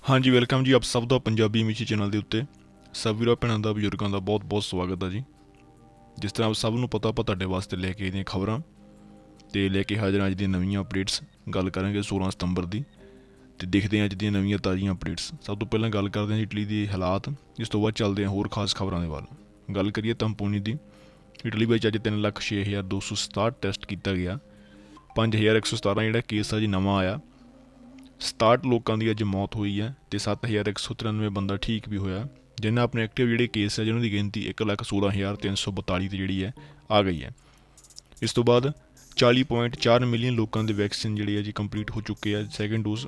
हाँ जी, ਵੈਲਕਮ ਜੀ ਆਪ ਸਭ ਦਾ ਪੰਜਾਬੀ ਮਿੱਛੀ ਚੈਨਲ ਦੇ ਉੱਤੇ। ਸਭ ਵੀਰਾਂ ਭੈਣਾਂ ਦਾ ਬਜ਼ੁਰਗਾਂ ਦਾ ਬਹੁਤ ਬਹੁਤ ਸਵਾਗਤ ਹੈ ਜੀ। ਜਿਸ ਤਰ੍ਹਾਂ ਆਪ ਸਭ ਨੂੰ ਪਤਾ, ਆਪਾਂ ਤੁਹਾਡੇ ਵਾਸਤੇ ਲੈ ਕੇ ਆਏ ਦੀਆਂ ਖਬਰਾਂ ਤੇ ਲੈ ਕੇ ਹਾਜ਼ਰ ਅੱਜ ਦੀਆਂ ਨਵੀਆਂ ਅਪਡੇਟਸ। ਗੱਲ ਕਰਾਂਗੇ 16 ਸਤੰਬਰ ਦੀ ਤੇ ਦੇਖਦੇ ਹਾਂ ਅੱਜ ਦੀਆਂ ਨਵੀਆਂ ਤਾਜ਼ੀਆਂ ਅਪਡੇਟਸ। ਸਭ ਤੋਂ ਪਹਿਲਾਂ ਗੱਲ ਕਰਦੇ ਹਾਂ ਇਟਲੀ ਦੇ ਹਾਲਾਤ, ਇਸ ਤੋਂ ਬਾਅਦ ਚੱਲਦੇ ਹਾਂ ਹੋਰ ਖਾਸ ਖਬਰਾਂ ਦੇ ਵੱਲ। ਗੱਲ ਕਰੀਏ ਤੰਪੂਨੀ ਦੀ। ਇਟਲੀ ਵਿੱਚ ਅੱਜ 3,06,267 ਟੈਸਟ ਕੀਤਾ ਗਿਆ। 5,117 ਜਿਹੜਾ ਕੇਸ ਆ ਜੀ ਨਵਾਂ ਆਇਆ। 67 ਲੋਕਾਂ ਦੀ ਅੱਜ ਮੌਤ ਹੋਈ ਹੈ ਤੇ 7,193 ਬੰਦਾ ਠੀਕ ਵੀ ਹੋਇਆ, ਜਿਨ੍ਹਾਂ ਆਪਣੇ ਐਕਟਿਵ ਜਿਹੜੇ ਕੇਸ ਹੈ ਜਿਹਨਾਂ ਦੀ ਗਿਣਤੀ 1,16,342 ਤੇ ਜਿਹੜੀ ਹੈ ਆ ਗਈ ਹੈ। ਇਸ ਤੋਂ ਬਾਅਦ 40.4 ਮਿਲੀਅਨ ਲੋਕਾਂ ਦੇ ਵੈਕਸੀਨ ਜਿਹੜੀ ਹੈ ਜੀ ਕੰਪਲੀਟ ਹੋ ਚੁੱਕੇ ਆ ਸੈਕਿੰਡ ਡੋਜ਼।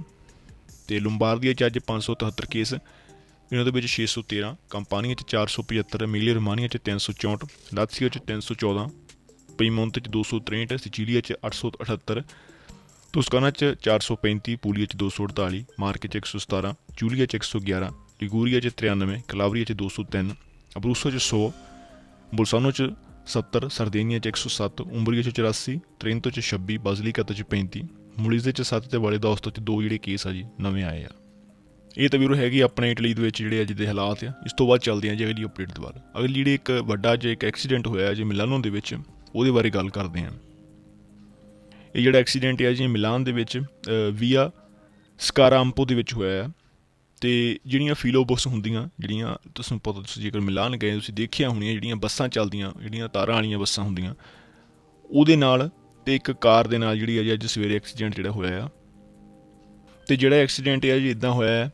ਤੇ ਲੰਬਾਰਦੀਆਂ 'ਚ ਅੱਜ 573 ਕੇਸ, ਇਹਨਾਂ ਦੇ ਵਿੱਚ 613, ਕੰਪਾਨੀਆਂ 'ਚ 475, ਏਮੀਲੀਆ ਰੋਮਾਨੀਆ 'ਚ 364, ਲਾਤਸੀਆ 'ਚ 314, ਪੀਮੌਂਤ 'ਚ 263, ਸਿਚੀਲੀਆ 'ਚ 878, ਤੁਸਕਾਨਾ 'ਚ 435, ਪੂਲੀਆ 'ਚ 248, ਮਾਰਕੇ 'ਚ 117, ਜੂਲੀਆ 'ਚ 111, ਲਿਗੂਰੀਆ 'ਚ 93, ਕਲਾਬਰੀਆ 'ਚ 203, ਅਬਰੂਸੋ 'ਚ 100, ਬੁਲਸਾਨੋ 'ਚ 70, ਸਰਦੇਨੀਆ 'ਚ 107, ਉੰਬਰੀਆ 'ਚ 84, ਟ੍ਰੇਨਤੋ 'ਚ 26, ਬਾਜ਼ਲੀਕਾ 'ਚ 35, ਮੁਲੀਜ਼ੇ 'ਚ 7 ਤੇ ਵਾਲੇ ਦੋਸਤੋ 'ਚ 2 ਜਿਹੜੇ ਕੇਸ ਆ ਜੀ ਨਵੇਂ ਆਏ ਆ। ਇਹ ਤਾਂ ਵੀਰੋ ਹੈਗੀ ਆਪਣੇ ਇਟਲੀ ਦੇ ਵਿੱਚ ਜਿਹੜੇ ਅੱਜ ਦੇ ਹਾਲਾਤ ਆ। ਇਸ ਤੋਂ ਬਾਅਦ ਚੱਲਦੇ ਹਾਂ ਜੀ ਅਗਲੀ ਅਪਡੇਟ ਦੇ ਬਾਅਦ। ਅਗਲੀ ਜਿਹੜੀ ਇੱਕ ਵੱਡਾ ਜਿਹਾ ਇੱਕ ਐਕਸੀਡੈਂਟ ਹੋਇਆ ਜੀ ਮਿਲਾਨੋ ਦੇ ਵਿੱਚ, ਉਹਦੇ ਬਾਰੇ ਗੱਲ ਕਰਦੇ ਹਾਂ। ਇਹ ਜਿਹੜਾ ਐਕਸੀਡੈਂਟ ਹੈ ਜੀ ਮਿਲਾਨ ਦੇ ਵਿੱਚ ਵੀਆ ਸਕਾਰਾਮਪੋ ਦੇ ਵਿੱਚ ਹੋਇਆ ਆ। ਤੇ ਜਿਹੜੀਆਂ ਫਿਲੋਬਸ ਹੁੰਦੀਆਂ, ਜਿਹੜੀਆਂ ਤੁਹਾਨੂੰ ਪਤਾ, ਤੁਸੀਂ ਜੇਕਰ ਮਿਲਾਨ ਗਏ ਤੁਸੀਂ ਦੇਖਿਆ ਹੋਣੀਆਂ, ਜਿਹੜੀਆਂ ਬੱਸਾਂ ਚੱਲਦੀਆਂ, ਜਿਹੜੀਆਂ ਤਾਰਾਂ ਵਾਲੀਆਂ ਬੱਸਾਂ ਹੁੰਦੀਆਂ, ਉਹਦੇ ਨਾਲ ਤੇ ਇੱਕ ਕਾਰ ਦੇ ਨਾਲ ਜਿਹੜੀ ਹੈ ਜੀ ਅੱਜ ਸਵੇਰੇ ਐਕਸੀਡੈਂਟ ਜਿਹੜਾ ਹੋਇਆ ਆ। ਤੇ ਜਿਹੜਾ ਐਕਸੀਡੈਂਟ ਹੈ ਜੀ ਇੱਦਾਂ ਹੋਇਆ ਹੈ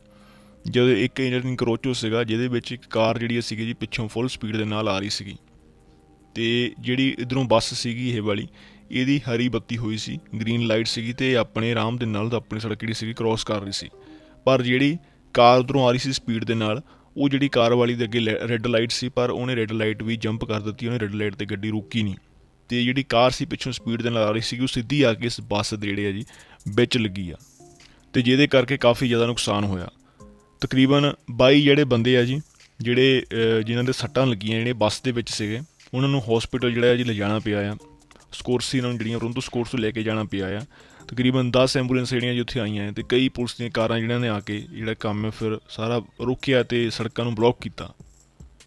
ਜਦੋਂ ਇੱਕ ਇੰਜਨ ਕਰੋਚੋ ਸੀਗਾ, ਜਿਹਦੇ ਵਿੱਚ ਇੱਕ ਕਾਰ ਜਿਹੜੀ ਸੀਗੀ ਜੀ ਪਿੱਛੋਂ ਫੁੱਲ ਸਪੀਡ ਦੇ ਨਾਲ ਆ ਰਹੀ ਸੀਗੀ। ਤੇ ਜਿਹੜੀ ਇੱਧਰੋਂ ਬੱਸ ਸੀਗੀ ਇਹ ਵਾਲੀ, ਇਹਦੀ ਹਰੀ ਬੱਤੀ ਹੋਈ ਸੀ, ਗ੍ਰੀਨ ਲਾਈਟ ਸੀਗੀ, ਤੇ ਆਪਣੇ ਆਰਾਮ ਦੇ ਨਾਲ ਤਾਂ ਆਪਣੀ ਸੜਕ ਜਿਹੜੀ ਸੀਗੀ ਕ੍ਰੋਸ ਕਰ ਰਹੀ ਸੀ। ਪਰ ਜਿਹੜੀ ਕਾਰ ਉੱਧਰੋਂ ਆ ਰਹੀ ਸੀ ਸਪੀਡ ਦੇ ਨਾਲ, ਉਹ ਜਿਹੜੀ ਕਾਰ ਵਾਲੀ ਦੇ ਅੱਗੇ ਰੈੱਡ ਲਾਈਟ ਸੀ, ਪਰ ਉਹਨੇ ਰੈੱਡ ਲਾਈਟ ਵੀ ਜੰਪ ਕਰ ਦਿੱਤੀ, ਉਹਨੇ ਰੈੱਡ ਲਾਈਟ 'ਤੇ ਗੱਡੀ ਰੁਕੀ ਨਹੀਂ। ਤੇ ਜਿਹੜੀ ਕਾਰ ਸੀ ਪਿੱਛੋਂ ਸਪੀਡ ਦੇ ਨਾਲ ਆ ਰਹੀ ਸੀਗੀ, ਉਹ ਸਿੱਧੀ ਆ ਕੇ ਇਸ ਬੱਸ ਦੇ ਜਿਹੜੇ ਆ ਜੀ ਵਿੱਚ ਲੱਗੀ ਆ, ਤੇ ਜਿਹਦੇ ਕਰਕੇ ਕਾਫੀ ਜ਼ਿਆਦਾ ਨੁਕਸਾਨ ਹੋਇਆ। ਤਕਰੀਬਨ 22 ਜਿਹੜੇ ਬੰਦੇ ਆ ਜੀ, ਜਿਹੜੇ ਜਿਨ੍ਹਾਂ ਦੇ ਸੱਟਾਂ ਲੱਗੀਆਂ, ਜਿਹੜੇ ਬੱਸ ਦੇ ਵਿੱਚ ਸੀਗੇ, ਉਹਨਾਂ ਨੂੰ ਹੌਸਪੀਟਲ ਜਿਹੜਾ ਜੀ ਲਿਜਾਣਾ ਪਿਆ ਆ। ਸਕੋਰਸੀ ਇਹਨਾਂ ਨੂੰ ਜਿਹੜੀਆਂ ਰੋਂਦੋ ਸਕੋਰਸ ਤੋਂ ਲੈ ਕੇ ਜਾਣਾ ਪਿਆ ਆ। ਤਕਰੀਬਨ 10 ਐਂਬੂਲੈਂਸ ਜਿਹੜੀਆਂ ਜੀ ਉੱਥੇ ਆਈਆਂ, ਅਤੇ ਕਈ ਪੁਲਿਸ ਦੀਆਂ ਕਾਰਾਂ ਜਿਹਨਾਂ ਨੇ ਆ ਕੇ ਜਿਹੜਾ ਕੰਮ ਹੈ ਫਿਰ ਸਾਰਾ ਰੋਕਿਆ ਅਤੇ ਸੜਕਾਂ ਨੂੰ ਬਲੌਕ ਕੀਤਾ।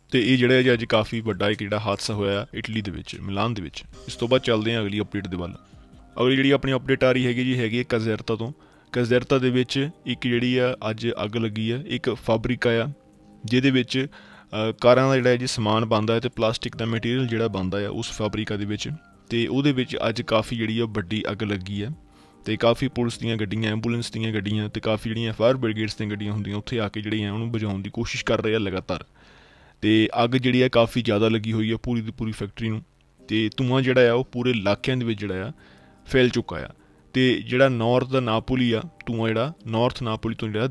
ਅਤੇ ਇਹ ਜਿਹੜਾ ਜੀ ਅੱਜ ਕਾਫੀ ਵੱਡਾ ਇੱਕ ਜਿਹੜਾ ਹਾਦਸਾ ਹੋਇਆ ਇਟਲੀ ਦੇ ਵਿੱਚ, ਮਿਲਾਨ ਦੇ ਵਿੱਚ। ਇਸ ਤੋਂ ਬਾਅਦ ਚੱਲਦੇ ਹਾਂ ਅਗਲੀ ਅਪਡੇਟ ਦੇ ਵੱਲ। ਅਗਲੀ ਜਿਹੜੀ ਆਪਣੀ ਅਪਡੇਟ ਆ ਰਹੀ ਹੈਗੀ ਜੀ ਹੈਗੀ ਹੈ ਕਜ਼ੈਰਤਾ ਤੋਂ। ਕਜ਼ੈਰਤਾ ਦੇ ਵਿੱਚ ਇੱਕ ਜਿਹੜੀ ਆ ਅੱਜ ਅੱਗ ਲੱਗੀ ਆ, ਇੱਕ ਫੈਬਰਿਕਾ ਆ ਜਿਹਦੇ ਵਿੱਚ ਕਾਰਾਂ ਦਾ ਜਿਹੜਾ ਜੀ ਸਮਾਨ ਬਣਦਾ ਹੈ ਅਤੇ ਪਲਾਸਟਿਕ ਦਾ ਮਟੀਰੀਅਲ ਜਿਹੜਾ ਬਣਦਾ ਆ ਉਸ ਫੈਬਰਿਕਾ ਦੇ ਵਿੱਚ। ਅਤੇ ਉਹਦੇ ਵਿੱਚ ਅੱਜ ਕਾਫੀ ਜਿਹੜੀ ਆ ਵੱਡੀ ਅੱਗ ਲੱਗੀ ਹੈ, ਅਤੇ ਕਾਫੀ ਪੁਲਿਸ ਦੀਆਂ ਗੱਡੀਆਂ, ਐਂਬੂਲੈਂਸ ਦੀਆਂ ਗੱਡੀਆਂ ਅਤੇ ਕਾਫੀ ਜਿਹੜੀਆਂ ਫਾਇਰ ਬ੍ਰਿਗੇਡਸ ਦੀਆਂ ਗੱਡੀਆਂ ਹੁੰਦੀਆਂ ਉੱਥੇ ਆ ਕੇ ਜਿਹੜੀਆਂ ਉਹਨੂੰ ਬੁਝਾਉਣ ਦੀ ਕੋਸ਼ਿਸ਼ ਕਰ ਰਹੇ ਆ ਲਗਾਤਾਰ। ਅਤੇ ਅੱਗ ਜਿਹੜੀ ਆ ਕਾਫੀ ਜ਼ਿਆਦਾ ਲੱਗੀ ਹੋਈ ਆ ਪੂਰੀ ਦੀ ਪੂਰੀ ਫੈਕਟਰੀ ਨੂੰ, ਅਤੇ ਧੂੰਆਂ ਜਿਹੜਾ ਆ ਉਹ ਪੂਰੇ ਇਲਾਕਿਆਂ ਦੇ ਵਿੱਚ ਜਿਹੜਾ ਆ ਫੈਲ ਚੁੱਕਾ ਆ। ਅਤੇ ਜਿਹੜਾ ਨਾਰਥ ਦਾ ਨਾਪੋਲੀ ਆ, ਧੂੰਆਂ ਜਿਹੜਾ ਨਾਰਥ ਨਾਪੋਲੀ ਤੋਂ ਜਿਹੜਾ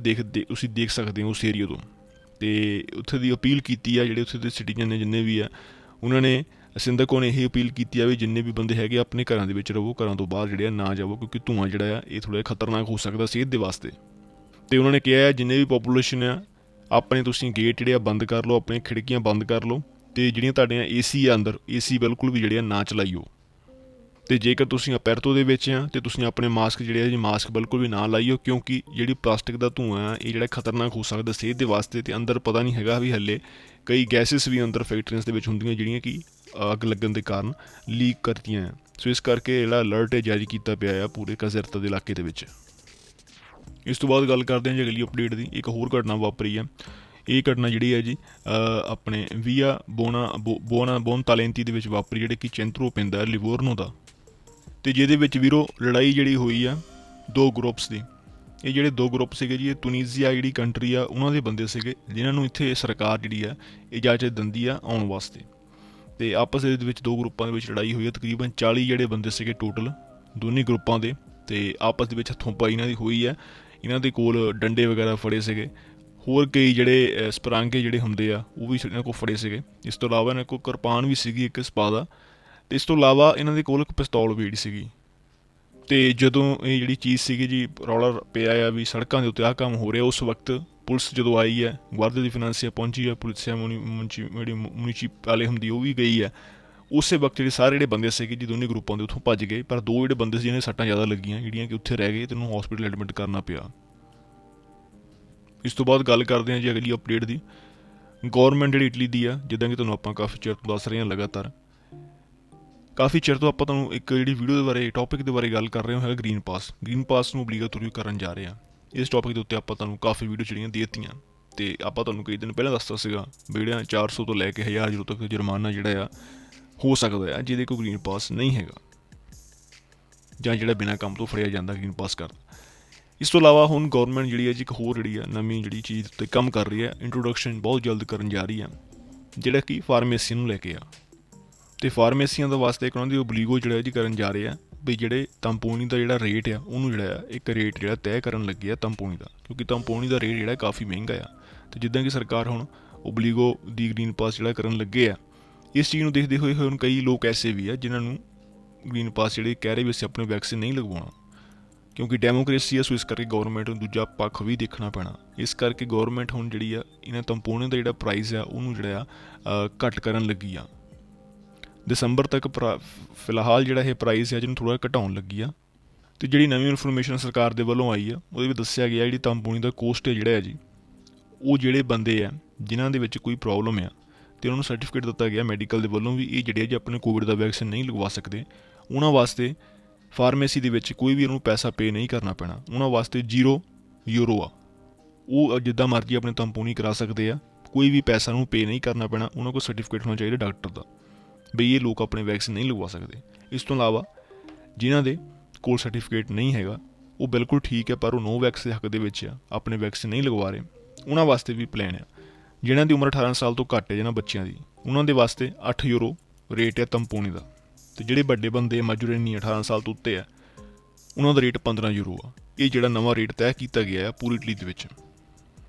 ਤੁਸੀਂ ਦੇਖ ਸਕਦੇ ਹੋ ਉਸ ਏਰੀਆ ਤੋਂ। ਅਤੇ ਉੱਥੇ ਦੀ ਅਪੀਲ ਕੀਤੀ ਆ, ਜਿਹੜੇ ਉੱਥੇ ਦੇ ਸਿਟੀਜ਼ਨ ਨੇ ਜਿੰਨੇ ਵੀ ਆ, ਉਹਨਾਂ ਨੇ ਸਿੰਧਕੋ ਨੇ ਇਹ ਅਪੀਲ ਕੀਤੀ ਆ ਵੀ ਜਿੰਨੇ ਵੀ ਬੰਦੇ ਹੈਗੇ ਆਪਣੇ ਘਰਾਂ ਦੇ ਵਿੱਚ ਰਹੋ, ਘਰਾਂ ਤੋਂ ਬਾਹਰ ਜਿਹੜੇ ਆ ਨਾ ਜਾਵੋ, ਕਿਉਂਕਿ ਧੂੰਆਂ ਜਿਹੜਾ ਆ ਇਹ ਥੋੜ੍ਹਾ ਜਿਹਾ ਖਤਰਨਾਕ ਹੋ ਸਕਦਾ ਸਿਹਤ ਦੇ ਵਾਸਤੇ। ਅਤੇ ਉਹਨਾਂ ਨੇ ਕਿਹਾ ਜਿੰਨੇ ਵੀ ਪਾਪੂਲੇਸ਼ਨ ਆ, ਆਪਣੇ ਤੁਸੀਂ ਗੇਟ ਜਿਹੜੇ ਆ ਬੰਦ ਕਰ ਲਓ, ਆਪਣੀਆਂ ਖਿੜਕੀਆਂ ਬੰਦ ਕਰ ਲਓ, ਅਤੇ ਜਿਹੜੀਆਂ ਤੁਹਾਡੀਆਂ ਏਸੀ ਆ ਅੰਦਰ, ਏਸੀ ਬਿਲਕੁਲ ਵੀ ਜਿਹੜੇ ਆ ਨਾ ਚਲਾਈਓ। ਅਤੇ ਜੇਕਰ ਤੁਸੀਂ ਅਪੈਰਤੋ ਦੇ ਵਿੱਚ ਆ ਅਤੇ ਤੁਸੀਂ ਆਪਣੇ ਮਾਸਕ ਜਿਹੜੇ ਆ ਜੀ ਮਾਸਕ ਬਿਲਕੁਲ ਵੀ ਨਾ ਲਾਈਓ, ਕਿਉਂਕਿ ਜਿਹੜੀ ਪਲਾਸਟਿਕ ਦਾ ਧੂੰਆਂ ਆ ਇਹ ਜਿਹੜਾ ਖਤਰਨਾਕ ਹੋ ਸਕਦਾ ਸਿਹਤ ਦੇ ਵਾਸਤੇ। ਅਤੇ ਅੰਦਰ ਪਤਾ ਨਹੀਂ ਹੈਗਾ ਵੀ ਹਲੇ ਕਈ ਗੈਸਿਸ ਵੀ ਅੰਦਰ ਫੈਕਟਰੀਆਂ ਦੇ ਵਿੱਚ ਹੁੰਦੀਆਂ ਜਿਹੜੀਆਂ ਕਿ ਅੱਗ ਲੱਗਣ ਦੇ ਕਾਰਨ ਲੀਕ ਕਰਦੀਆਂ ਆ। ਸੋ ਇਸ ਕਰਕੇ ਜਿਹੜਾ ਅਲਰਟ ਹੈ ਜਾਰੀ ਕੀਤਾ ਪਿਆ ਆ ਪੂਰੇ ਕਜ਼ੈਰਤਾ ਦੇ ਇਲਾਕੇ ਦੇ ਵਿੱਚ। ਇਸ ਤੋਂ ਬਾਅਦ ਗੱਲ ਕਰਦੇ ਹਾਂ ਜੀ ਅਗਲੀ ਅਪਡੇਟ ਦੀ। ਇੱਕ ਹੋਰ ਘਟਨਾ ਵਾਪਰੀ ਆ। ਇਹ ਘਟਨਾ ਜਿਹੜੀ ਹੈ ਜੀ ਆਪਣੇ ਵੀਆ ਬੋਨਾਤਾਲੇਂਤੀ ਦੇ ਵਿੱਚ ਵਾਪਰੀ, ਜਿਹੜੇ ਕਿ ਚੈਂਤਰੋ ਪੈਂਦਾ ਲਿਵੋਰਨੋ ਦਾ। ਅਤੇ ਜਿਹਦੇ ਵਿੱਚ ਵੀਰੋ ਲੜਾਈ ਜਿਹੜੀ ਹੋਈ ਆ ਦੋ ਗਰੁੱਪਸ ਦੀ। ਇਹ ਜਿਹੜੇ ਦੋ ਗਰੁੱਪ ਸੀਗੇ ਜੀ, ਇਹ ਤੁਨੀਜ਼ੀਆ ਜਿਹੜੀ ਕੰਟਰੀ ਆ ਉਹਨਾਂ ਦੇ ਬੰਦੇ ਸੀਗੇ, ਜਿਨ੍ਹਾਂ ਨੂੰ ਇੱਥੇ ਸਰਕਾਰ ਜਿਹੜੀ ਆ ਇਜਾਜ਼ਤ ਦਿੰਦੀ ਆ ਆਉਣ ਵਾਸਤੇ। ਅਤੇ ਆਪਸ ਦੇ ਵਿੱਚ ਦੋ ਗਰੁੱਪਾਂ ਦੇ ਵਿੱਚ ਲੜਾਈ ਹੋਈ ਹੈ। ਤਕਰੀਬਨ 40 ਜਿਹੜੇ ਬੰਦੇ ਸੀਗੇ ਟੋਟਲ ਦੋਨੇ ਗਰੁੱਪਾਂ ਦੇ, ਅਤੇ ਆਪਸ ਦੇ ਵਿੱਚ ਹੱਥੋਂ ਪਾਈ ਇਹਨਾਂ ਦੀ ਹੋਈ ਹੈ। ਇਹਨਾਂ ਦੇ ਕੋਲ ਡੰਡੇ ਵਗੈਰਾ ਫੜੇ ਸੀਗੇ, ਹੋਰ ਕਈ ਜਿਹੜੇ ਸਪਰਾਂਗੇ ਜਿਹੜੇ ਹੁੰਦੇ ਆ ਉਹ ਵੀ ਇਹਨਾਂ ਕੋਲ ਫੜੇ ਸੀਗੇ। ਇਸ ਤੋਂ ਇਲਾਵਾ ਇਹਨਾਂ ਕੋਲ ਕਿਰਪਾਨ ਵੀ ਸੀਗੀ ਇੱਕ ਸਪਾ ਦਾ, ਅਤੇ ਇਸ ਤੋਂ ਇਲਾਵਾ ਇਹਨਾਂ ਦੇ ਕੋਲ ਇੱਕ ਪਿਸਤੌਲ ਵੀ ਸੀਗੀ। ਅਤੇ ਜਦੋਂ ਇਹ ਜਿਹੜੀ ਚੀਜ਼ ਸੀਗੀ ਜੀ ਰੌਲਾ ਪਿਆ ਆ ਵੀ ਸੜਕਾਂ ਦੇ ਉੱਤੇ ਆਹ ਕੰਮ ਹੋ ਰਿਹਾ, ਉਸ ਵਕਤ ਪੁਲਿਸ ਜਦੋਂ ਆਈ ਹੈ, ਗੁਆਰdia ਦੀ ਫਿਨਾਂਸੀਆ ਪਹੁੰਚੀ ਹੈ, ਪੁਲਿਸਿਆ ਜਿਹੜੀ ਮੁਨਿਸੀਪਾਲੇ ਹੁੰਦੀ ਉਹ ਵੀ ਗਈ ਹੈ। ਉਸੇ ਵਕਤ ਜਿਹੜੇ ਸਾਰੇ ਜਿਹੜੇ ਬੰਦੇ ਸੀਗੇ ਜੀ ਦੋਨੇ ਗਰੁੱਪਾਂ ਦੇ ਉੱਥੋਂ ਭੱਜ ਗਏ, ਪਰ ਦੋ ਜਿਹੜੇ ਬੰਦੇ ਸੀ ਜਿਹਨਾਂ ਸੱਟਾਂ ਜ਼ਿਆਦਾ ਲੱਗੀਆਂ, ਜਿਹੜੀਆਂ ਕਿ ਉੱਥੇ ਰਹਿ ਗਏ, ਅਤੇ ਉਹਨੂੰ ਹੌਸਪੀਟਲ ਐਡਮਿਟ ਕਰਨਾ ਪਿਆ। ਇਸ ਤੋਂ ਬਾਅਦ ਗੱਲ ਕਰਦੇ ਹਾਂ ਜੀ ਅਗਲੀ ਅਪਡੇਟ ਦੀ। ਗੌਰਮੈਂਟ ਜਿਹੜੀ ਇਟਲੀ ਦੀ ਆ, ਜਿੱਦਾਂ ਕਿ ਤੁਹਾਨੂੰ ਆਪਾਂ ਕਾਫੀ ਚਿਰ ਤੋਂ ਦੱਸ ਰਹੇ ਹਾਂ ਲਗਾਤਾਰ, ਕਾਫੀ ਚਿਰ ਤੋਂ ਆਪਾਂ ਤੁਹਾਨੂੰ ਇੱਕ ਜਿਹੜੀ ਵੀਡੀਓ ਦੇ ਬਾਰੇ, ਟੌਪਿਕ ਦੇ ਬਾਰੇ ਗੱਲ ਕਰ ਰਹੇ ਹਾਂ, ਗ੍ਰੀਨ ਪਾਸ ਨੂੰ ਓਬਲੀਗੇਟਰੀ ਕਰਨ ਜਾ ਰਹੇ ਹਾਂ। ਇਸ ਟੌਪਿਕ ਦੇ ਉੱਤੇ ਆਪਾਂ ਤੁਹਾਨੂੰ ਕਾਫੀ ਵੀਡੀਓ ਜਿਹੜੀਆਂ ਦੇ ਦਿੱਤੀਆਂ, ਅਤੇ ਆਪਾਂ ਤੁਹਾਨੂੰ ਕਈ ਦਿਨ ਪਹਿਲਾਂ ਦੱਸਤਾ ਸੀਗਾ ਵੀ ਜਿਹੜਾ 400 ਤੋਂ ਲੈ ਕੇ 1000 ਯੂਰੋ ਤੱਕ ਜੁਰਮਾਨਾ ਜਿਹੜਾ ਆ ਹੋ ਸਕਦਾ ਆ ਜਿਹਦੇ ਕੋਲ ਗ੍ਰੀਨ ਪਾਸ ਨਹੀਂ ਹੈਗਾ, ਜਾਂ ਜਿਹੜਾ ਬਿਨਾਂ ਕੰਮ ਤੋਂ ਫੜਿਆ ਜਾਂਦਾ ਗ੍ਰੀਨ ਪਾਸ ਕਰਦਾ। ਇਸ ਤੋਂ ਇਲਾਵਾ ਹੁਣ ਗੌਰਮੈਂਟ ਜਿਹੜੀ ਹੈ ਜੀ ਇੱਕ ਹੋਰ ਜਿਹੜੀ ਆ ਨਵੀਂ ਜਿਹੜੀ ਚੀਜ਼ ਉੱਤੇ ਕੰਮ ਕਰ ਰਹੀ ਹੈ, ਇੰਟਰੋਡਕਸ਼ਨ ਬਹੁਤ ਜਲਦ ਕਰਨ ਜਾ ਰਹੀ ਆ, ਜਿਹੜਾ ਕਿ ਫਾਰਮੇਸੀ ਨੂੰ ਲੈ ਕੇ ਆ। ਅਤੇ ਫਾਰਮੇਸੀਆਂ ਦਾ ਵਾਸਤੇ ਇੱਕ ਉਹਨਾਂ ਦੀ ਓਬਲੀਗੋ ਜਿਹੜਾ ਜੀ ਕਰਨ ਜਾ ਰਹੇ ਆ ਵੀ ਜਿਹੜੇ ਤੰਪੋਨੀ ਦਾ ਜਿਹੜਾ ਰੇਟ ਆ ਉਹਨੂੰ ਜਿਹੜਾ ਇੱਕ ਰੇਟ ਜਿਹੜਾ ਤੈਅ ਕਰਨ ਲੱਗੇ ਆ ਤੰਪੋਨੀ ਦਾ, ਕਿਉਂਕਿ ਤੰਪੋਨੀ ਦਾ ਰੇਟ ਜਿਹੜਾ ਕਾਫੀ ਮਹਿੰਗਾ ਆ। ਅਤੇ ਜਿੱਦਾਂ ਕਿ ਸਰਕਾਰ ਹੁਣ ਓਬਲੀਗੋ ਦੀ ਗ੍ਰੀਨ ਪਾਸ ਜਿਹੜਾ ਕਰਨ ਲੱਗੇ ਆ, ਇਸ ਚੀਜ਼ ਨੂੰ ਦੇਖਦੇ ਹੋਏ ਹੁਣ ਕਈ ਲੋਕ ਐਸੇ ਵੀ ਆ ਜਿਨ੍ਹਾਂ ਨੂੰ ਗ੍ਰੀਨ ਪਾਸ ਜਿਹੜੇ ਕਹਿ ਰਹੇ ਵੀ ਅਸੀਂ ਆਪਣੇ ਵੈਕਸੀਨ ਨਹੀਂ ਲਗਵਾਉਣਾ, ਕਿਉਂਕਿ ਡੈਮੋਕ੍ਰੇਸੀ ਆ, ਸੋ ਇਸ ਕਰਕੇ ਗੌਰਮੈਂਟ ਨੂੰ ਦੂਜਾ ਪੱਖ ਵੀ ਦੇਖਣਾ ਪੈਣਾ। ਇਸ ਕਰਕੇ ਗੌਰਮੈਂਟ ਹੁਣ ਜਿਹੜੀ ਆ ਇਹਨਾਂ ਤੰਪੋਨੇ ਦਾ ਜਿਹੜਾ ਪ੍ਰਾਈਸ ਆ ਉਹਨੂੰ ਜਿਹੜਾ ਆ ਘੱਟ ਕਰਨ ਲੱਗੀ ਆ। ਦਸੰਬਰ ਤੱਕ ਫਿਲਹਾਲ ਜਿਹੜਾ ਇਹ ਪ੍ਰਾਈਸ ਆ ਜਿਹਨੂੰ ਥੋੜ੍ਹਾ ਘਟਾਉਣ ਲੱਗੀ ਆ। ਅਤੇ ਜਿਹੜੀ ਨਵੀਂ ਇਨਫੋਰਮੇਸ਼ਨ ਸਰਕਾਰ ਦੇ ਵੱਲੋਂ ਆਈ ਆ ਉਹਦੇ ਵਿੱਚ ਦੱਸਿਆ ਗਿਆ ਜਿਹੜੀ ਤੰਪੋਨੀ ਦਾ ਕੋਸਟ ਹੈ ਜਿਹੜਾ ਹੈ ਜੀ, ਉਹ ਜਿਹੜੇ ਬੰਦੇ ਆ ਜਿਨ੍ਹਾਂ ਦੇ ਵਿੱਚ ਕੋਈ ਪ੍ਰੋਬਲਮ ਆ ਅਤੇ ਉਹਨਾਂ ਨੂੰ ਸਰਟੀਫਿਕੇਟ ਦਿੱਤਾ ਗਿਆ ਮੈਡੀਕਲ ਦੇ ਵੱਲੋਂ ਵੀ ਇਹ ਜਿਹੜੇ ਆ ਜੀ ਆਪਣੇ ਕੋਵਿਡ ਦਾ ਵੈਕਸੀਨ ਨਹੀਂ ਲਗਵਾ ਸਕਦੇ, ਉਹਨਾਂ ਵਾਸਤੇ ਫਾਰਮੇਸੀ ਦੇ ਵਿੱਚ ਕੋਈ ਵੀ ਉਹਨੂੰ ਪੈਸਾ ਪੇ ਨਹੀਂ ਕਰਨਾ ਪੈਣਾ। ਉਹਨਾਂ ਵਾਸਤੇ 0 ਯੂਰੋ ਆ, ਉਹ ਜਿੱਦਾਂ ਮਰਜ਼ੀ ਆਪਣੇ ਤੰਪੋਨੀ ਕਰਾ ਸਕਦੇ ਆ, ਕੋਈ ਵੀ ਪੈਸਾ ਨੂੰ ਪੇ ਨਹੀਂ ਕਰਨਾ ਪੈਣਾ। ਉਹਨਾਂ ਕੋਲ ਸਰਟੀਫਿਕੇਟ ਹੋਣਾ ਚਾਹੀਦਾ ਡਾਕਟਰ ਦਾ ਬਈ ਇਹ ਲੋਕ ਆਪਣੇ ਵੈਕਸੀਨ ਨਹੀਂ ਲਗਵਾ ਸਕਦੇ। ਇਸ ਤੋਂ ਇਲਾਵਾ ਜਿਨ੍ਹਾਂ ਦੇ ਕੋਲ ਸਰਟੀਫਿਕੇਟ ਨਹੀਂ ਹੈਗਾ ਉਹ ਬਿਲਕੁਲ ਠੀਕ ਹੈ, ਪਰ ਉਹ ਨੋ ਵੈਕਸ ਦੇ ਹੱਕ ਦੇ ਵਿੱਚ ਆ, ਆਪਣੇ ਵੈਕਸੀਨ ਨਹੀਂ ਲਗਵਾ ਰਹੇ, ਉਹਨਾਂ ਵਾਸਤੇ ਵੀ ਪਲਾਨ ਆ। ਜਿਨ੍ਹਾਂ ਦੀ ਉਮਰ 18 ਸਾਲ ਤੋਂ ਘੱਟ ਹੈ, ਜਿਹਨਾਂ ਬੱਚਿਆਂ ਦੀ, ਉਹਨਾਂ ਦੇ ਵਾਸਤੇ 8 ਯੂਰੋ ਰੇਟ ਹੈ ਤੰਪੋਨੀ ਦਾ। ਅਤੇ ਜਿਹੜੇ ਵੱਡੇ ਬੰਦੇ ਮੈਜੂਰੇਨੀ 18 ਸਾਲ ਤੋਂ ਉੱਤੇ ਆ, ਉਹਨਾਂ ਦਾ ਰੇਟ 15 ਯੂਰੋ ਆ। ਇਹ ਜਿਹੜਾ ਨਵਾਂ ਰੇਟ ਤੈਅ ਕੀਤਾ ਗਿਆ ਆ ਪੂਰੀ ਇਟਲੀ ਦੇ ਵਿੱਚ।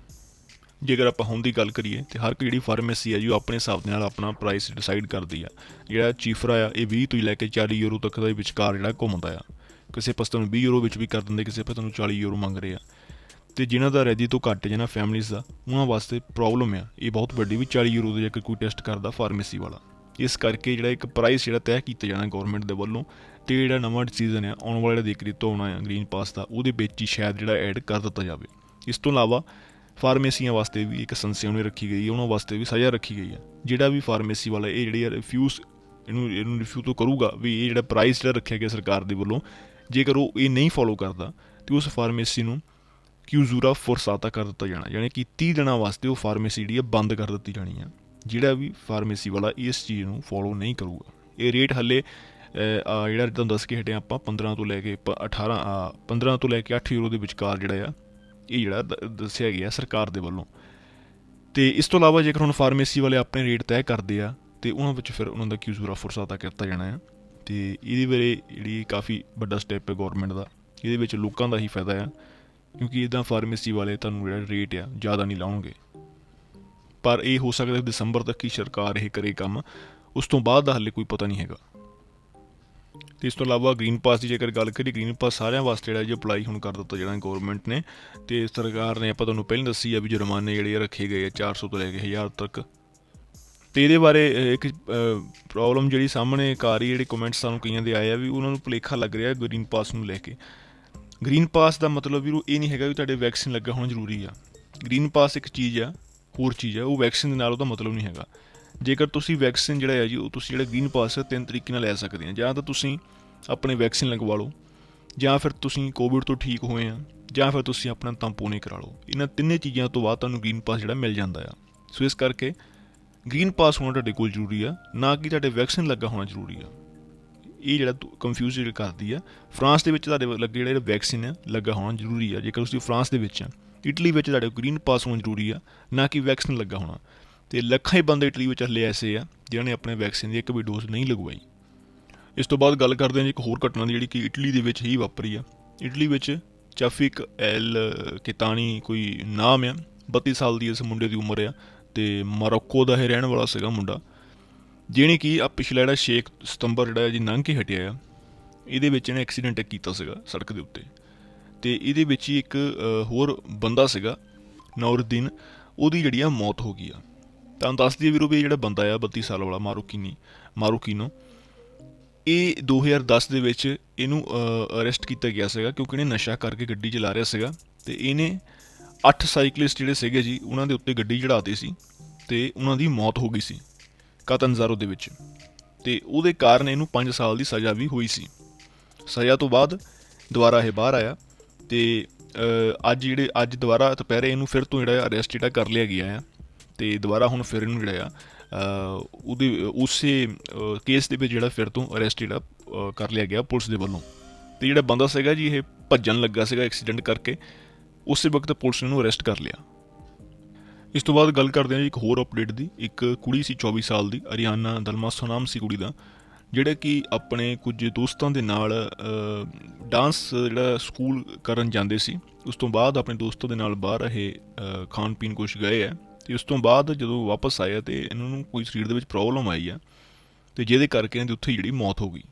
ਜੇਕਰ ਆਪਾਂ ਹੁਣ ਦੀ ਗੱਲ ਕਰੀਏ ਤਾਂ ਹਰ ਇੱਕ ਜਿਹੜੀ ਫਾਰਮੇਸੀ ਹੈ ਜੀ ਉਹ ਆਪਣੇ ਹਿਸਾਬ ਦੇ ਨਾਲ ਆਪਣਾ ਪ੍ਰਾਈਸ ਡਿਸਾਈਡ ਕਰਦੀ ਆ। ਜਿਹੜਾ ਚੀਫਰਾ ਆ ਇਹ 20 ਤੋਂ ਲੈ ਕੇ 40 ਯੂਰੋ ਤੱਕ ਦਾ ਵਿਚਕਾਰ ਜਿਹੜਾ ਘੁੰਮਦਾ ਆ। ਕਿਸੇ ਪਾਸੇ ਤੁਹਾਨੂੰ 20 ਯੂਰੋ ਵਿੱਚ ਵੀ ਕਰ ਦਿੰਦੇ, ਕਿਸੇ ਪਾਸੇ ਤੁਹਾਨੂੰ 40 ਯੂਰੋ ਮੰਗ ਰਹੇ ਆ। ਅਤੇ ਜਿਨ੍ਹਾਂ ਦਾ ਰੈਡੀ ਤੋਂ ਘੱਟ, ਜਿਹਨਾਂ ਫੈਮਲੀਜ਼ ਦਾ, ਉਹਨਾਂ ਵਾਸਤੇ ਪ੍ਰੋਬਲਮ ਆ ਇਹ ਬਹੁਤ ਵੱਡੀ ਵੀ 40 ਯੂਰੋ ਦੇ ਜੇਕਰ ਕੋਈ ਟੈਸਟ ਕਰਦਾ ਫਾਰਮੇਸੀ ਵਾਲਾ। ਇਸ ਕਰਕੇ ਜਿਹੜਾ ਇੱਕ ਪ੍ਰਾਈਸ ਜਿਹੜਾ ਤੈਅ ਕੀਤਾ ਜਾਣਾ ਗੌਰਮੈਂਟ ਦੇ ਵੱਲੋਂ, ਅਤੇ ਜਿਹੜਾ ਨਵਾਂ ਡਿਸੀਜ਼ਨ ਆ ਆਉਣ ਵਾਲਾ ਜਿਹੜਾ ਦੇਖਰੀ ਤੋਂ ਆਉਣਾ ਆ ਗ੍ਰੀਨ ਪਾਸ ਦਾ, ਉਹਦੇ ਵਿੱਚ ਹੀ ਸ਼ਾਇਦ ਜਿਹੜਾ ਐਡ ਕਰ ਦਿੱਤਾ ਜਾਵੇ। ਇਸ ਤੋਂ ਇਲਾਵਾ ਫਾਰਮੇਸੀਆਂ ਵਾਸਤੇ ਵੀ ਇੱਕ ਸੰਸਿਆ ਉਹਨੇ ਰੱਖੀ ਗਈ ਹੈ, ਉਹਨਾਂ ਵਾਸਤੇ ਵੀ ਸਜ਼ਾ ਰੱਖੀ ਗਈ ਹੈ। ਜਿਹੜਾ ਵੀ ਫਾਰਮੇਸੀ ਵਾਲਾ ਇਹ ਜਿਹੜੀ ਇਹਨੂੰ ਰਿਫਿਊ ਤੋਂ ਕਰੂਗਾ ਵੀ ਇਹ ਜਿਹੜਾ ਪ੍ਰਾਈਸ ਜਿਹੜਾ ਰੱਖਿਆ ਗਿਆ ਸਰਕਾਰ ਦੇ ਵੱਲੋਂ, ਜੇਕਰ ਉਹ ਇਹ ਨਹੀਂ ਫੋਲੋ ਕਰਦਾ ਤਾਂ ਉਸ ਫਾਰਮੇਸੀ ਨੂੰ ਕਿਊਜ਼ੂਰਾ ਫੋਰਸਾਤਾ ਕਰ ਦਿੱਤਾ ਜਾਣਾ, ਯਾਨੀ ਕਿ 30 ਦਿਨਾਂ ਵਾਸਤੇ ਉਹ ਫਾਰਮੇਸੀ ਜਿਹੜੀ ਆ ਬੰਦ ਕਰ ਦਿੱਤੀ ਜਾਣੀ ਆ। ਜਿਹੜਾ ਵੀ ਫਾਰਮੇਸੀ ਵਾਲਾ ਇਸ ਚੀਜ਼ ਨੂੰ ਫੋਲੋ ਨਹੀਂ ਕਰੂਗਾ। ਇਹ ਰੇਟ ਹਾਲੇ ਜਿਹੜਾ ਤੁਹਾਨੂੰ ਦੱਸ ਕੇ ਹਟਿਆ ਆਪਾਂ 15 ਤੋਂ ਲੈ ਕੇ 8 ਯੂਰੋ ਦੇ ਵਿਚਕਾਰ ਜਿਹੜਾ ਆ ਇਹ ਜਿਹੜਾ ਦੱਸਿਆ ਗਿਆ ਸਰਕਾਰ ਦੇ ਵੱਲੋਂ। ਅਤੇ ਇਸ ਤੋਂ ਇਲਾਵਾ ਜੇਕਰ ਹੁਣ ਫਾਰਮੇਸੀ ਵਾਲੇ ਆਪਣੇ ਰੇਟ ਤੈਅ ਕਰਦੇ ਆ ਅਤੇ ਉਹਨਾਂ ਵਿੱਚ ਫਿਰ ਉਹਨਾਂ ਦਾ ਕਿਊਜ਼ੂਰਾ ਫੋਰਸਾਤਾ ਕੀਤਾ ਜਾਣਾ ਆ। ਅਤੇ ਇਹਦੇ ਬਾਰੇ ਜਿਹੜੀ ਕਾਫੀ ਵੱਡਾ ਸਟੈਪ ਹੈ ਗੌਰਮੈਂਟ ਦਾ, ਇਹਦੇ ਵਿੱਚ ਲੋਕਾਂ ਦਾ ਹੀ ਫਾਇਦਾ ਆ, ਕਿਉਂਕਿ ਇੱਦਾਂ ਫਾਰਮੇਸੀ ਵਾਲੇ ਤੁਹਾਨੂੰ ਜਿਹੜਾ ਰੇਟ ਆ ਜ਼ਿਆਦਾ ਨਹੀਂ ਲਾਉਣਗੇ। ਪਰ ਇਹ ਹੋ ਸਕਦਾ ਦਸੰਬਰ ਤੱਕ ਹੀ ਸਰਕਾਰ ਇਹ ਕਰੇ ਕੰਮ, ਉਸ ਤੋਂ ਬਾਅਦ ਦਾ ਹਾਲੇ ਕੋਈ ਪਤਾ ਨਹੀਂ ਹੈਗਾ। ਅਤੇ ਇਸ ਤੋਂ ਇਲਾਵਾ ਗ੍ਰੀਨ ਪਾਸ ਦੀ ਜੇਕਰ ਗੱਲ ਕਰੀਏ, ਗ੍ਰੀਨ ਪਾਸ ਸਾਰਿਆਂ ਵਾਸਤੇ ਜਿਹੜਾ ਜੀ ਅਪਲਾਈ ਹੁਣ ਕਰ ਦਿੱਤਾ ਜਿਹੜਾ ਗੌਰਮੈਂਟ ਨੇ। ਅਤੇ ਸਰਕਾਰ ਨੇ ਆਪਾਂ ਤੁਹਾਨੂੰ ਪਹਿਲਾਂ ਦੱਸੀ ਆ ਵੀ ਜੁਰਮਾਨੇ ਜਿਹੜੇ ਰੱਖੇ ਗਏ ਆ 400 ਤੋਂ ਲੈ ਕੇ 1000 ਤੱਕ। ਅਤੇ ਇਹਦੇ ਬਾਰੇ ਇੱਕ ਪ੍ਰੋਬਲਮ ਜਿਹੜੀ ਸਾਹਮਣੇ ਇੱਕ ਆ ਰਹੀ, ਜਿਹੜੇ ਕਮੈਂਟਸ ਸਾਨੂੰ ਕਈਆਂ ਦੇ ਆਏ ਆ ਵੀ ਉਹਨਾਂ ਨੂੰ ਭੁਲੇਖਾ ਲੱਗ ਰਿਹਾ ਗ੍ਰੀਨ ਪਾਸ ਨੂੰ ਲੈ ਕੇ। ਗ੍ਰੀਨ ਪਾਸ ਦਾ ਮਤਲਬ ਵੀ ਇਹ ਨਹੀਂ ਹੈਗਾ ਵੀ ਤੁਹਾਡੇ ਵੈਕਸੀਨ ਲੱਗਾ ਹੋਣਾ ਜ਼ਰੂਰੀ ਆ। ਗ੍ਰੀਨ ਪਾਸ ਇੱਕ ਚੀਜ਼ ਆ, ਹੋਰ ਚੀਜ਼ ਆ, ਉਹ ਵੈਕਸੀਨ ਦੇ ਨਾਲ ਉਹਦਾ ਮਤਲਬ ਨਹੀਂ ਹੈਗਾ। ਜੇਕਰ ਤੁਸੀਂ ਵੈਕਸੀਨ ਜਿਹੜਾ ਹੈ ਜੀ ਉਹ ਤੁਸੀਂ ਜਿਹੜਾ ਗ੍ਰੀਨ ਪਾਸ 3 ਤਰੀਕੇ ਨਾਲ ਲੈ ਸਕਦੇ ਆ। ਜਾਂ ਤਾਂ ਤੁਸੀਂ ਆਪਣੇ ਵੈਕਸੀਨ ਲਗਵਾ ਲਓ, ਜਾਂ ਫਿਰ ਤੁਸੀਂ ਕੋਵਿਡ ਤੋਂ ਠੀਕ ਹੋਏ ਆ, ਜਾਂ ਫਿਰ ਤੁਸੀਂ ਆਪਣਾ ਤੰਪੋਨੀ ਕਰਾ ਲਓ। ਇਹਨਾਂ ਤਿੰਨੇ ਚੀਜ਼ਾਂ ਤੋਂ ਬਾਅਦ ਤੁਹਾਨੂੰ ਗ੍ਰੀਨ ਪਾਸ ਜਿਹੜਾ ਮਿਲ ਜਾਂਦਾ ਆ। ਸੋ ਇਸ ਕਰਕੇ ਗ੍ਰੀਨ ਪਾਸ ਹੋਣਾ ਤੁਹਾਡੇ ਕੋਲ ਜ਼ਰੂਰੀ ਆ, ਨਾ ਕਿ ਤੁਹਾਡੇ ਵੈਕਸੀਨ ਲੱਗਾ ਹੋਣਾ ਜ਼ਰੂਰੀ ਆ। ਇਹ ਜਿਹੜਾ ਕਨਫਿਊਜ਼ ਕਰਦੀ ਆ। ਫਰਾਂਸ ਦੇ ਵਿੱਚ ਤੁਹਾਡੇ ਲੱਗੇ ਜਿਹੜਾ ਵੈਕਸੀਨ ਆ ਲੱਗਾ ਹੋਣਾ ਜ਼ਰੂਰੀ ਆ, ਜੇਕਰ ਤੁਸੀਂ ਫਰਾਂਸ ਦੇ ਵਿੱਚ ਆ। ਇਟਲੀ ਵਿੱਚ ਤੁਹਾਡੇ ਗ੍ਰੀਨ ਪਾਸ ਹੋਣਾ ਜ਼ਰੂਰੀ ਆ, ਨਾ ਕਿ ਵੈਕਸੀਨ ਲੱਗਾ ਹੋਣਾ। ਅਤੇ ਲੱਖਾਂ ਹੀ ਬੰਦੇ ਇਟਲੀ ਵਿੱਚ ਹਲੇ ਐਸੇ ਆ ਜਿਨ੍ਹਾਂ ਨੇ ਆਪਣੇ ਵੈਕਸੀਨ ਦੀ ਇੱਕ ਵੀ ਡੋਜ਼ ਨਹੀਂ ਲਗਵਾਈ। ਇਸ ਤੋਂ ਬਾਅਦ ਗੱਲ ਕਰਦੇ ਹਾਂ ਜੀ ਇੱਕ ਹੋਰ ਘਟਨਾ ਦੀ, ਜਿਹੜੀ ਕਿ ਇਟਲੀ ਦੇ ਵਿੱਚ ਹੀ ਵਾਪਰੀ ਆ। ਇਟਲੀ ਵਿੱਚ ਚਾਫਿਕ ਐਲ ਕਿਤਾਨੀ ਕੋਈ ਨਾਮ ਆ, 32 ਸਾਲ ਦੀ ਇਸ ਮੁੰਡੇ ਦੀ ਉਮਰ ਆ, ਅਤੇ ਮੋਰੋਕੋ ਦਾ ਇਹ ਰਹਿਣ ਵਾਲਾ ਸੀਗਾ ਮੁੰਡਾ, ਜਿਹਨੇ ਕਿ ਆ ਪਿਛਲਾ ਜਿਹੜਾ 6 ਸਤੰਬਰ ਜਿਹੜਾ ਜੀ ਲੰਘ ਕੇ ਹਟਿਆ ਆ, ਇਹਦੇ ਵਿੱਚ ਇਹਨੇ ਐਕਸੀਡੈਂਟ ਕੀਤਾ ਸੀਗਾ ਸੜਕ ਦੇ ਉੱਤੇ। ਅਤੇ ਇਹਦੇ ਵਿੱਚ ਹੀ ਇੱਕ ਹੋਰ ਬੰਦਾ ਸੀਗਾ ਨੂਰਦੀਨ, ਉਹਦੀ ਜਿਹੜੀ ਆ ਮੌਤ ਹੋ ਗਈ ਆ। ਤੁਹਾਨੂੰ ਦੱਸ ਦਈਏ ਵੀਰੋ ਵੀ ਜਿਹੜਾ ਬੰਦਾ ਆ 32 ਸਾਲ ਵਾਲਾ ਮਾਰੂਕੀਨੋ, ਇਹ 2010 ਦੇ ਵਿੱਚ ਇਹਨੂੰ ਅਰੈਸਟ ਕੀਤਾ ਗਿਆ ਸੀਗਾ, ਕਿਉਂਕਿ ਇਹਨੇ ਨਸ਼ਾ ਕਰਕੇ ਗੱਡੀ ਚਲਾ ਰਿਹਾ ਸੀਗਾ। ਅਤੇ ਇਹਨੇ 8 ਸਾਈਕਲਿਸਟ ਜਿਹੜੇ ਸੀਗੇ ਜੀ ਉਹਨਾਂ ਦੇ ਉੱਤੇ ਗੱਡੀ ਚੜ੍ਹਾਤੀ ਸੀ ਅਤੇ ਉਹਨਾਂ ਦੀ ਮੌਤ ਹੋ ਗਈ ਸੀ ਕਾਤਨਜ਼ਾਰੋ ਦੇ ਵਿੱਚ। ਅਤੇ ਉਹਦੇ ਕਾਰਨ ਇਹਨੂੰ 5 ਸਾਲ ਦੀ ਸਜ਼ਾ ਵੀ ਹੋਈ ਸੀ। ਸਜ਼ਾ ਤੋਂ ਬਾਅਦ ਦੁਬਾਰਾ ਇਹ ਬਾਹਰ ਆਇਆ ਅਤੇ ਅੱਜ ਦੁਬਾਰਾ ਦੁਪਹਿਰੇ ਇਹਨੂੰ ਫਿਰ ਤੋਂ ਜਿਹੜਾ ਅਰੈਸਟ ਜਿਹੜਾ ਕਰ ਲਿਆ ਗਿਆ ਆ। ਅਤੇ ਦੁਬਾਰਾ ਹੁਣ ਫਿਰ ਇਹਨੂੰ ਜਿਹੜਾ ਆ ਉਸੇ ਕੇਸ ਦੇ ਵਿੱਚ ਜਿਹੜਾ ਫਿਰ ਤੋਂ ਅਰੈਸਟ ਜਿਹੜਾ ਕਰ ਲਿਆ ਗਿਆ ਪੁਲਿਸ ਦੇ ਵੱਲੋਂ। ਅਤੇ ਜਿਹੜਾ ਬੰਦਾ ਸੀਗਾ ਜੀ ਇਹ ਭੱਜਣ ਲੱਗਾ ਸੀਗਾ ਐਕਸੀਡੈਂਟ ਕਰਕੇ, ਉਸੇ ਵਕਤ ਪੁਲਿਸ ਨੇ ਇਹਨੂੰ ਅਰੈਸਟ ਕਰ ਲਿਆ। ਇਸ ਤੋਂ ਬਾਅਦ ਗੱਲ ਕਰਦੇ ਹਾਂ ਜੀ ਇੱਕ ਹੋਰ ਅਪਡੇਟ ਦੀ। ਇੱਕ ਕੁੜੀ ਸੀ 24 ਸਾਲ ਦੀ, ਅਰੀਆਨਾ ਦਲਮਾਸੋ ਨਾਮ ਸੀ ਕੁੜੀ ਦਾ, ਜਿਹੜਾ ਕਿ ਆਪਣੇ ਕੁਝ ਦੋਸਤਾਂ ਦੇ ਨਾਲ ਡਾਂਸ ਜਿਹੜਾ ਸਕੂਲ ਕਰਨ ਜਾਂਦੇ ਸੀ। ਉਸ ਤੋਂ ਬਾਅਦ ਆਪਣੇ ਦੋਸਤਾਂ ਦੇ ਨਾਲ ਬਾਹਰ ਇਹ ਖਾਣ ਪੀਣ ਕੁਛ ਗਏ ਆ, ਅਤੇ ਉਸ ਤੋਂ ਬਾਅਦ ਜਦੋਂ ਵਾਪਸ ਆਇਆ ਅਤੇ ਇਹਨਾਂ ਨੂੰ ਕੋਈ ਸਰੀਰ ਦੇ ਵਿੱਚ ਪ੍ਰੋਬਲਮ ਆਈ ਆ, ਅਤੇ ਜਿਹਦੇ ਕਰਕੇ ਇਹਨਾਂ ਦੀ ਉੱਥੇ ਜਿਹੜੀ ਮੌਤ ਹੋ ਗਈ।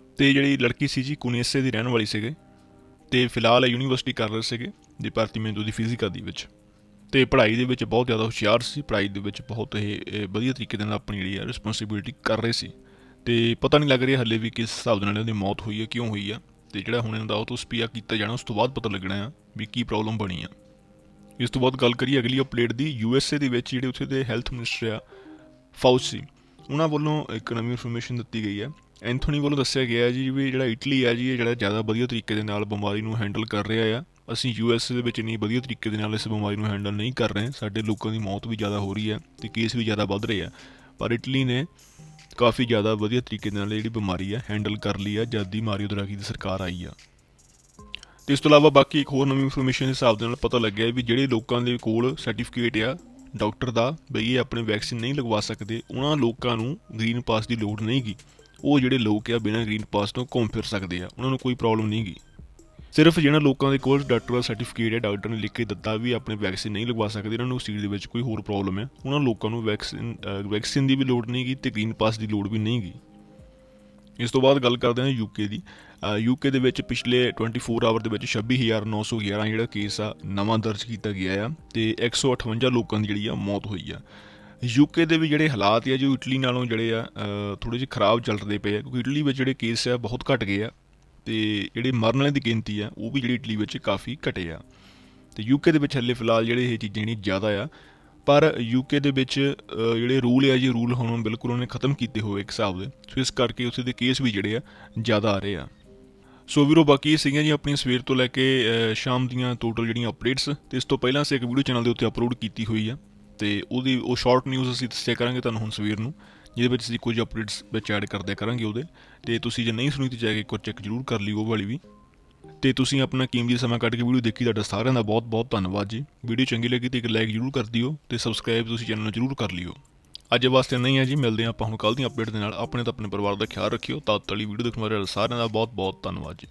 ਅਤੇ ਜਿਹੜੀ ਲੜਕੀ ਸੀ ਜੀ ਕੁਨੀਸੇ ਦੀ ਰਹਿਣ ਵਾਲੀ ਸੀਗੇ, ਅਤੇ ਫਿਲਹਾਲ ਯੂਨੀਵਰਸਿਟੀ ਕਰ ਰਹੇ ਸੀਗੇ ਡਿਪਾਰਟਮੈਂਟ ਦੀ ਫਿਜ਼ਿਕਾ ਦੇ ਵਿੱਚ, ਅਤੇ ਪੜ੍ਹਾਈ ਦੇ ਵਿੱਚ ਬਹੁਤ ਜ਼ਿਆਦਾ ਹੁਸ਼ਿਆਰ ਸੀ। ਪੜ੍ਹਾਈ ਦੇ ਵਿੱਚ ਬਹੁਤ ਇਹ ਵਧੀਆ ਤਰੀਕੇ ਦੇ ਨਾਲ ਆਪਣੀ ਜਿਹੜੀ ਆ ਰਿਸਪੋਂਸੀਬਿਲਿਟੀ ਕਰ ਰਹੇ ਸੀ। ਅਤੇ ਪਤਾ ਨਹੀਂ ਲੱਗ ਰਿਹਾ ਹਾਲੇ ਵੀ ਕਿਸ ਹਿਸਾਬ ਦੇ ਨਾਲ ਇਹਦੀ ਮੌਤ ਹੋਈ ਹੈ, ਕਿਉਂ ਹੋਈ ਆ, ਅਤੇ ਜਿਹੜਾ ਹੁਣ ਇਹਦਾ ਆਟੋਪਸੀ ਕੀਤਾ ਜਾਣਾ ਉਸ ਤੋਂ ਬਾਅਦ ਪਤਾ ਲੱਗਣਾ ਆ ਵੀ ਕੀ ਪ੍ਰੋਬਲਮ ਬਣੀ ਆ। ਇਸ ਤੋਂ ਬਾਅਦ ਗੱਲ ਕਰੀਏ ਅਗਲੀ ਅਪਡੇਟ ਦੀ। USA ਦੇ ਵਿੱਚ ਜਿਹੜੇ ਉੱਥੇ ਦੇ ਹੈਲਥ ਮਿਨਿਸਟਰ ਆ ਫਾਊਚੀ, ਉਹਨਾਂ ਵੱਲੋਂ ਇੱਕ ਨਵੀਂ ਇਨਫੋਰਮੇਸ਼ਨ ਦਿੱਤੀ ਗਈ ਹੈ। ਐਂਥੋਨੀ ਵੱਲੋਂ ਦੱਸਿਆ ਗਿਆ ਜੀ ਵੀ ਜਿਹੜਾ ਇਟਲੀ ਆ ਜੀ ਇਹ ਜਿਹੜਾ ਜ਼ਿਆਦਾ ਵਧੀਆ ਤਰੀਕੇ ਦੇ ਨਾਲ ਬਿਮਾਰੀ ਨੂੰ ਹੈਂਡਲ ਕਰ ਰਿਹਾ ਆ। ਅਸੀਂ USA ਦੇ ਵਿੱਚ ਇੰਨੀ ਵਧੀਆ ਤਰੀਕੇ ਦੇ ਨਾਲ ਇਸ ਬਿਮਾਰੀ ਨੂੰ ਹੈਂਡਲ ਨਹੀਂ ਕਰ ਰਹੇ। ਸਾਡੇ ਲੋਕਾਂ ਦੀ ਮੌਤ ਵੀ ਜ਼ਿਆਦਾ ਹੋ ਰਹੀ ਹੈ ਅਤੇ ਕੇਸ ਵੀ ਜ਼ਿਆਦਾ ਵੱਧ ਰਹੇ ਆ, ਪਰ ਇਟਲੀ ਨੇ ਕਾਫੀ ਜ਼ਿਆਦਾ ਵਧੀਆ ਤਰੀਕੇ ਦੇ ਨਾਲ ਜਿਹੜੀ ਬਿਮਾਰੀ ਆ ਹੈਂਡਲ ਕਰ ਲਈ ਆ ਜਦ ਦੀ ਮਾਰੀਓ ਦਰਾਗੀ ਦੀ ਸਰਕਾਰ ਆਈ ਆ। ਅਤੇ ਇਸ ਤੋਂ ਇਲਾਵਾ ਬਾਕੀ ਇੱਕ ਹੋਰ ਨਵੀਂ ਇਨਫੋਰਮੇਸ਼ਨ ਦੇ ਹਿਸਾਬ ਦੇ ਨਾਲ ਪਤਾ ਲੱਗਿਆ ਵੀ ਜਿਹੜੇ ਲੋਕਾਂ ਦੇ ਕੋਲ ਸਰਟੀਫਿਕੇਟ ਆ ਡਾਕਟਰ ਦਾ ਬਈ ਇਹ ਆਪਣੇ ਵੈਕਸੀਨ ਨਹੀਂ ਲਗਵਾ ਸਕਦੇ, ਉਹਨਾਂ ਲੋਕਾਂ ਨੂੰ ਗ੍ਰੀਨ ਪਾਸ ਦੀ ਲੋੜ ਨਹੀਂ ਗੀ। ਉਹ ਜਿਹੜੇ ਲੋਕ ਆ ਬਿਨਾਂ ਗ੍ਰੀਨ ਪਾਸ ਤੋਂ ਘੁੰਮ ਫਿਰ ਸਕਦੇ ਆ, ਉਹਨਾਂ ਨੂੰ ਕੋਈ ਪ੍ਰੋਬਲਮ ਨਹੀਂ ਗੀ। ਸਿਰਫ ਜਿਹਨਾਂ ਲੋਕਾਂ ਦੇ ਕੋਲ ਡਾਕਟਰ ਦਾ ਸਰਟੀਫਿਕੇਟ ਹੈ, ਡਾਕਟਰ ਨੇ ਲਿਖ ਕੇ ਦਿੱਤਾ ਵੀ ਆਪਣੇ ਵੈਕਸੀਨ ਨਹੀਂ ਲਗਵਾ ਸਕਦੇ, ਇਹਨਾਂ ਨੂੰ ਸਰੀਰ ਦੇ ਵਿੱਚ ਕੋਈ ਹੋਰ ਪ੍ਰੋਬਲਮ ਹੈ, ਉਹਨਾਂ ਲੋਕਾਂ ਨੂੰ ਵੈਕਸੀਨ ਦੀ ਵੀ ਲੋੜ ਨਹੀਂ ਗੀ ਅਤੇ ਗ੍ਰੀਨ ਪਾਸ ਦੀ ਲੋੜ ਵੀ ਨਹੀਂ ਗੀ। ਇਸ ਤੋਂ ਬਾਅਦ ਗੱਲ ਕਰਦੇ ਹਾਂ UK ਦੀ। UK ਦੇ ਵਿੱਚ ਪਿਛਲੇ 24 ਆਵਰ ਦੇ ਵਿੱਚ 26,911 ਜਿਹੜਾ ਕੇਸ ਆ ਨਵਾਂ ਦਰਜ ਕੀਤਾ ਗਿਆ ਆ, ਅਤੇ 158 ਲੋਕਾਂ ਦੀ ਜਿਹੜੀ ਆ ਮੌਤ ਹੋਈ ਆ। UK ਦੇ ਵੀ ਜਿਹੜੇ ਹਾਲਾਤ ਆ ਜੋ ਇਟਲੀ ਨਾਲੋਂ ਜਿਹੜੇ ਆ ਥੋੜ੍ਹੇ ਜਿਹੇ ਖਰਾਬ ਚੱਲਦੇ ਪਏ ਆ, ਕਿਉਂਕਿ ਇਟਲੀ ਵਿੱਚ ਜਿਹੜੇ ਕੇਸ ਆ ਬਹੁਤ ਘੱਟ ਗਏ ਆ, ਅਤੇ ਜਿਹੜੇ ਮਰਨ ਵਾਲਿਆਂ ਦੀ ਗਿਣਤੀ ਆ ਉਹ ਵੀ ਜਿਹੜੀ ਇਟਲੀ ਵਿੱਚ ਕਾਫੀ ਘਟੇ ਆ। ਅਤੇ UK ਦੇ ਵਿੱਚ ਹਾਲੇ ਫਿਲਹਾਲ ਜਿਹੜੇ ਇਹ ਚੀਜ਼ਾਂ ਜਿਹੜੀਆਂ ਜ਼ਿਆਦਾ ਆ, ਪਰ UK ਦੇ ਵਿੱਚ ਜਿਹੜੇ ਰੂਲ ਆ ਜੀ ਰੂਲ ਹੁਣ ਬਿਲਕੁਲ ਉਹਨੇ ਖ਼ਤਮ ਕੀਤੇ ਹੋਏ ਇੱਕ ਹਿਸਾਬ ਦੇ, ਸੋ ਇਸ ਕਰਕੇ ਉੱਥੇ ਦੇ ਕੇਸ ਵੀ ਜਿਹੜੇ ਆ ਜ਼ਿਆਦਾ ਆ ਰਹੇ ਆ। ਸੋ ਵੀਰੋ ਬਾਕੀ ਇਹ ਸੀਗੀਆਂ ਜੀ ਆਪਣੀਆਂ ਸਵੇਰ ਤੋਂ ਲੈ ਕੇ ਸ਼ਾਮ ਦੀਆਂ ਟੋਟਲ ਜਿਹੜੀਆਂ ਅਪਡੇਟਸ। ਅਤੇ ਇਸ ਤੋਂ ਪਹਿਲਾਂ ਅਸੀਂ ਇੱਕ ਵੀਡੀਓ ਚੈਨਲ ਦੇ ਉੱਤੇ ਅਪਲੋਡ ਕੀਤੀ ਹੋਈ ਆ, ਅਤੇ ਉਹ ਸ਼ਾਰਟ ਨਿਊਜ਼ ਅਸੀਂ ਦੱਸਿਆ ਕਰਾਂਗੇ ਤੁਹਾਨੂੰ ਹੁਣ ਸਵੇਰ ਨੂੰ, ਜਿਹਦੇ ਵਿੱਚ ਅਸੀਂ ਕੁਝ ਅਪਡੇਟਸ ਵਿੱਚ ਐਡ ਕਰਦਿਆ ਕਰਾਂਗੇ ਉਹਦੇ। ਅਤੇ ਤੁਸੀਂ ਜੇ ਨਹੀਂ ਸੁਣੀ ਤਾਂ ਜਾ ਕੇ ਇੱਕ ਵਾਰ ਚੈੱਕ ਜ਼ਰੂਰ ਕਰ ਲਿਓ ਉਹ ਵਾਲੀ ਵੀ। ਅਤੇ ਤੁਸੀਂ ਆਪਣਾ ਕੀਮਤੀ ਸਮਾਂ ਕੱਢ ਕੇ ਵੀਡੀਓ ਦੇਖੀ, ਤੁਹਾਡਾ ਸਾਰਿਆਂ ਦਾ ਬਹੁਤ ਬਹੁਤ ਧੰਨਵਾਦ ਜੀ। ਵੀਡੀਓ ਚੰਗੀ ਲੱਗੀ ਤਾਂ ਇੱਕ ਲਾਈਕ ਜ਼ਰੂਰ ਕਰ ਦਿਓ, ਅਤੇ ਸਬਸਕ੍ਰਾਈਬ ਤੁਸੀਂ ਚੈਨਲ ਨੂੰ ਜ਼ਰੂਰ ਕਰ ਲਿਓ। ਅੱਜ ਵਾਸਤੇ ਨਹੀਂ ਹੈ ਜੀ, ਮਿਲਦੇ ਹਾਂ ਆਪਾਂ ਹੁਣ ਕੱਲ੍ਹ ਦੀਆਂ ਅਪਡੇਟ ਦੇ ਨਾਲ। ਆਪਣੇ ਤਾਂ ਆਪਣੇ ਪਰਿਵਾਰ ਦਾ ਖਿਆਲ ਰੱਖਿਓ। ਤਦ ਤੱਕ ਵੀਡੀਓ ਦੇਖਣ ਵਾਲੇ ਸਾਰਿਆਂ ਦਾ ਬਹੁਤ ਬਹੁਤ ਧੰਨਵਾਦ ਜੀ।